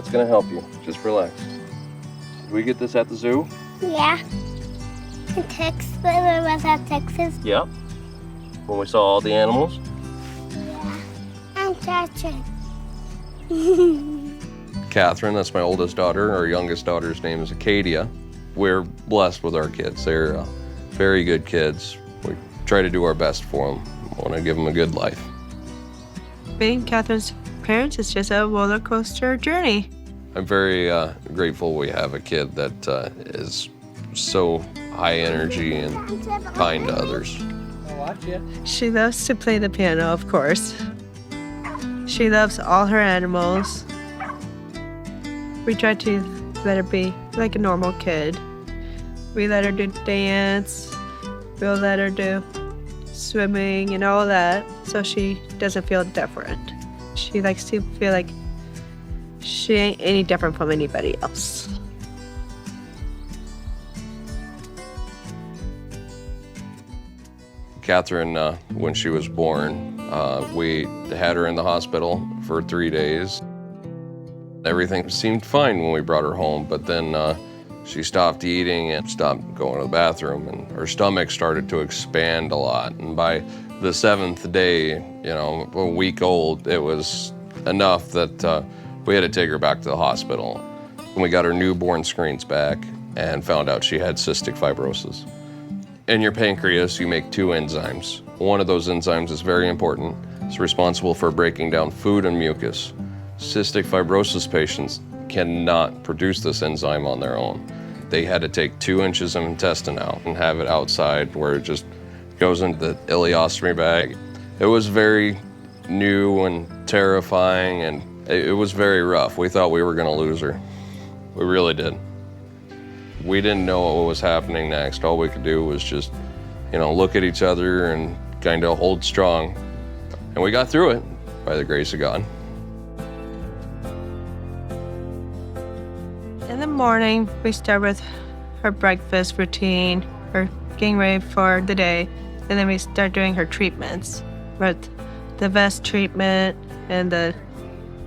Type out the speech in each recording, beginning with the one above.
That's gonna help you. Just relax. Did we get this at the zoo? Yeah. In Texas, when we was at Texas. Yep. When we saw all the animals? Yeah. And touching. Catherine, that's my oldest daughter. Our youngest daughter's name is Acadia. We're blessed with our kids. They're very good kids. We try to do our best for them. We want to give them a good life. Being Catherine's parents is just a roller coaster journey. I'm very grateful we have a kid that is so high energy and kind to others. She loves to play the piano, of course. She loves all her animals. We try to let her be like a normal kid. We let her do dance. We'll let her do swimming and all that, so she doesn't feel different. She likes to feel like she ain't any different from anybody else. Catherine, when she was born, we had her in the hospital for 3 days. Everything seemed fine when we brought her home, but then she stopped eating and stopped going to the bathroom, and her stomach started to expand a lot. And by the 7th day, a week old, it was enough that we had to take her back to the hospital. And we got her newborn screens back and found out she had cystic fibrosis. In your pancreas, you make 2 enzymes. One of those enzymes is very important. It's responsible for breaking down food and mucus. Cystic fibrosis patients cannot produce this enzyme on their own. They had to take 2 inches of intestine out and have it outside where it just goes into the ileostomy bag. It was very new and terrifying, and it was very rough. We thought we were gonna lose her. We really did. We didn't know what was happening next. All we could do was just, look at each other and kind of hold strong. And we got through it by the grace of God. In the morning, we start with her breakfast routine, her getting ready for the day, and then we start doing her treatments. With the vest treatment and the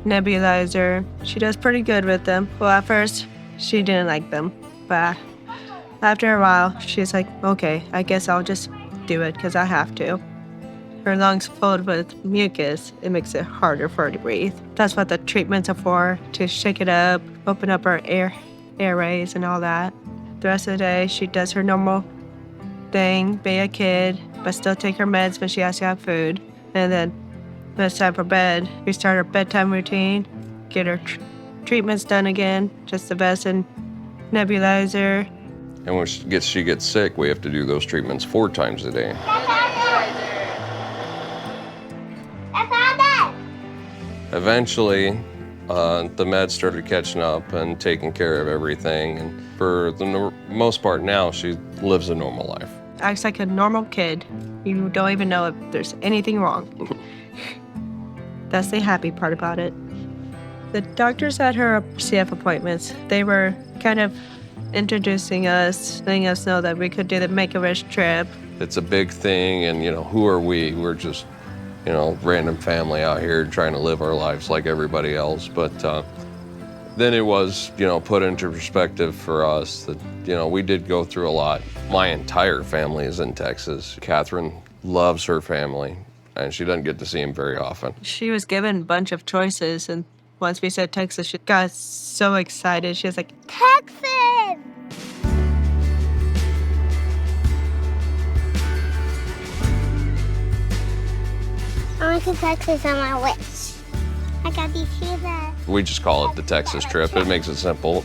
nebulizer. She does pretty good with them. Well, at first, she didn't like them, but after a while, she's like, okay, I guess I'll just do it because I have to. Her lungs filled with mucus, it makes it harder for her to breathe. That's what the treatments are for, to shake it up, open up her airways and all that. The rest of the day, she does her normal thing, be a kid, but still take her meds when she has to have food. And then when it's time for bed, we start her bedtime routine, get her treatments done again, just the vest and nebulizer. And when she gets sick, we have to do those treatments 4 times a day. Eventually, the meds started catching up and taking care of everything. And for the most part now, she lives a normal life. Acts like a normal kid. You don't even know if there's anything wrong. That's the happy part about it. The doctors at her CF appointments, they were kind of introducing us, letting us know that we could do the Make-A-Wish trip. It's a big thing, and who are we? We're just, random family out here trying to live our lives like everybody else. But then it was, put into perspective for us that, we did go through a lot. My entire family is in Texas. Catherine loves her family, and she doesn't get to see them very often. She was given a bunch of choices, and once we said Texas, she got so excited. She was like, Texas! I went to Texas on my wish. I got these shoes that... We just call it the Texas trip. It makes it simple.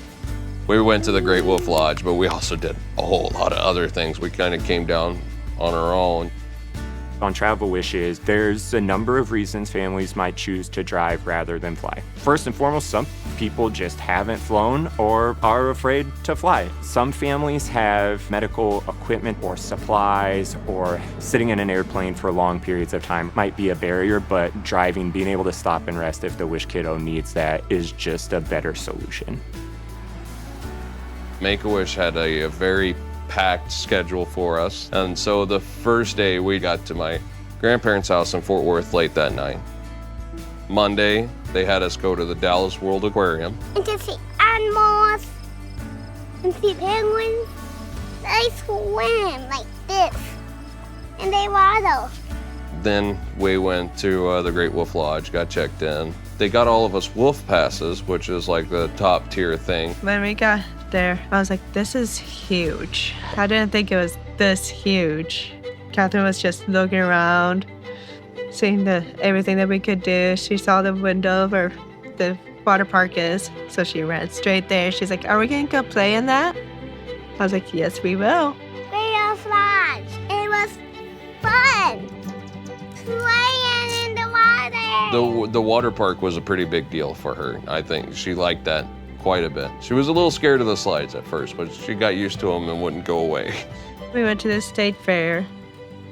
We went to the Great Wolf Lodge, but we also did a whole lot of other things. We kind of came down on our own. On travel wishes, there's a number of reasons families might choose to drive rather than fly. First and foremost, some people just haven't flown or are afraid to fly. Some families have medical equipment or supplies, or sitting in an airplane for long periods of time might be a barrier, but driving, being able to stop and rest if the wish kiddo needs that, is just a better solution. Make-A-Wish had a very packed schedule for us. And so the first day we got to my grandparents' house in Fort Worth late that night. Monday, they had us go to the Dallas World Aquarium. And to see animals and see penguins. They swim like this. And they waddle. Then we went to the Great Wolf Lodge, got checked in. They got all of us wolf passes, which is like the top tier thing. When we got there, I was like, this is huge. I didn't think it was this huge. Catherine was just looking around, seeing everything that we could do. She saw the window where the water park is, so she ran straight there. She's like, are we gonna go play in that? I was like, yes, we will. Great Wolf Lodge. It was fun. Playing in the water. The water park was a pretty big deal for her. I think she liked that quite a bit. She was a little scared of the slides at first, but she got used to them and wouldn't go away. We went to the state fair,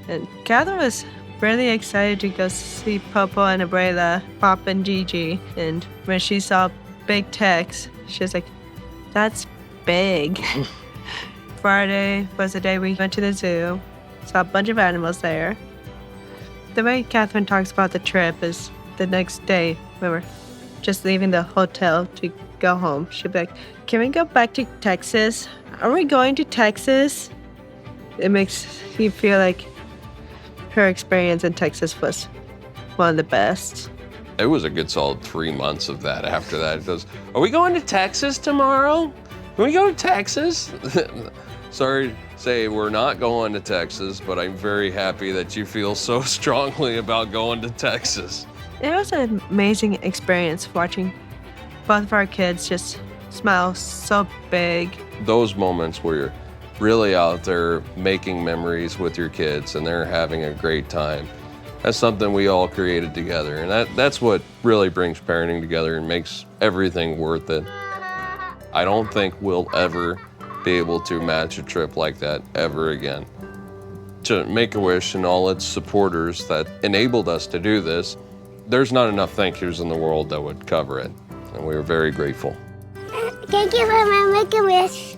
and Catherine was really excited to go see Popo and Abuela, Pop and Gigi. And when she saw Big Tex, she was like, that's big. Friday was the day we went to the zoo, saw a bunch of animals there. The way Catherine talks about the trip is the next day when we're just leaving the hotel to go home. She'll be like, can we go back to Texas? Are we going to Texas? It makes you feel like her experience in Texas was one of the best. It was a good solid 3 months of that. After that, it goes, are we going to Texas tomorrow? Can we go to Texas? Sorry to say we're not going to Texas, but I'm very happy that you feel so strongly about going to Texas. It was an amazing experience watching both of our kids just smile so big. Those moments where you're really out there making memories with your kids and they're having a great time, that's something we all created together. And that's what really brings parenting together and makes everything worth it. I don't think we'll ever be able to match a trip like that ever again. To Make-A-Wish and all its supporters that enabled us to do this, there's not enough thank yous in the world that would cover it. And we were very grateful. Thank you for my Make-A-Wish.